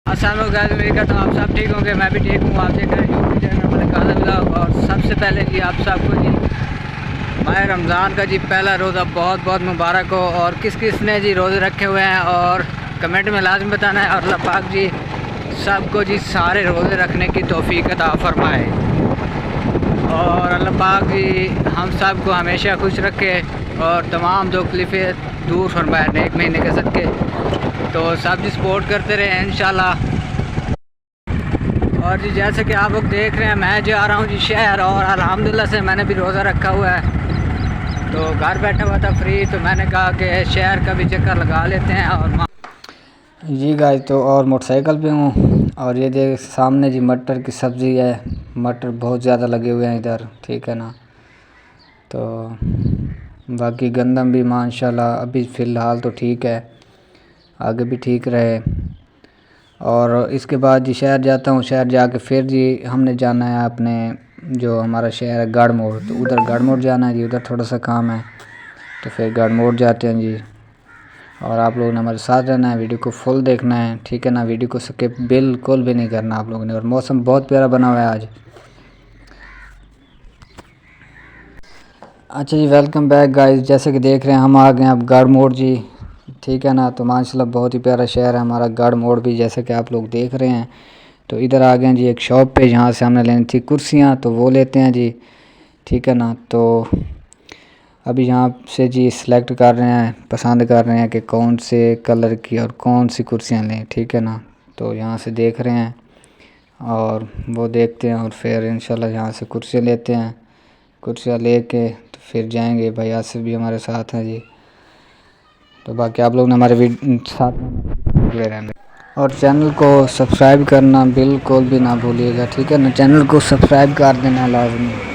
السلام علیکم، امید کرتا ہوں آپ سب ٹھیک ہوں گے، میں بھی ٹھیک ہوں۔ آپ دیکھ رہے ہیں یوٹیوب چینل ملک اعظم ولاگ۔ اور سب سے پہلے جی آپ سب کو جی ماہ رمضان کا جی پہلا روزہ بہت بہت مبارک ہو۔ اور کس کس نے جی روزے رکھے ہوئے ہیں اور کمنٹ میں لازم بتانا ہے، اور اللہ پاک جی سب کو جی سارے روزے رکھنے کی توفیق عطا فرمائے، اور اللہ پاک جی ہم سب کو ہمیشہ خوش رکھے اور تمام تکلیفیں دور فرمائے نیک مہینے کے صدقے۔ تو سب جی سپورٹ کرتے رہے انشاءاللہ۔ اور جی جیسے کہ آپ لوگ دیکھ رہے ہیں، میں جا رہا ہوں جی شہر، اور الحمدللہ سے میں نے بھی روزہ رکھا ہوا ہے، تو گھر بیٹھا ہوا تھا فری، تو میں نے کہا کہ شہر کا بھی چکر لگا لیتے ہیں۔ اور جی گائز تو اور موٹر سائیکل پہ ہوں، اور یہ دیکھ سامنے جی مٹر کی سبزی ہے، مٹر بہت زیادہ لگے ہوئے ہیں ادھر، ٹھیک ہے نا۔ تو باقی گندم بھی ماشاءاللہ ابھی فی الحال تو ٹھیک ہے، آگے بھی ٹھیک رہے۔ اور اس کے بعد جی شہر جاتا ہوں، شہر جا کے پھر جی ہم نے جانا ہے اپنے جو ہمارا شہر ہے گڑھ موڑ، تو ادھر گڑھ موڑ جانا ہے جی، ادھر تھوڑا سا کام ہے، تو پھر گڑھ موڑ جاتے ہیں جی۔ اور آپ لوگوں نے ہمارے ساتھ رہنا ہے، ویڈیو کو فل دیکھنا ہے، ٹھیک ہے نا، ویڈیو کو سکپ بالکل بھی نہیں کرنا آپ لوگوں نے۔ اور موسم بہت پیارا بنا ہوا ہے آج۔ اچھا جی، ویلکم بیک گائز، جیسے کہ دیکھ رہے ہیں ہم آ گئے ہیں اب گڑھ موڑ جی، ٹھیک ہے نا۔ تو ماشاءاللہ بہت ہی پیارا شہر ہے ہمارا گڑھ موڑ بھی، جیسے کہ آپ لوگ دیکھ رہے ہیں۔ تو ادھر آ گئے ہیں جی ایک شاپ پہ، جہاں سے ہم نے لینی تھی کرسیاں، تو وہ لیتے ہیں جی، ٹھیک ہے نا۔ تو ابھی یہاں سے جی سلیکٹ کر رہے ہیں، پسند کر رہے ہیں کہ کون سے کلر کی اور کون سی کرسیاں لیں، ٹھیک ہے نا۔ تو یہاں سے دیکھ رہے ہیں اور وہ دیکھتے ہیں، اور پھر انشاءاللہ یہاں سے کرسیاں لیتے ہیں۔ کرسیاں لے کے تو پھر جائیں گے، بھائی آصف بھی ہمارے ساتھ ہیں جی۔ تو باقی آپ لوگ نے ہمارے ساتھ میں رہنا، اور چینل کو سبسکرائب کرنا بالکل بھی نہ بھولیے گا، ٹھیک ہے نا، چینل کو سبسکرائب کر دینا لازمی۔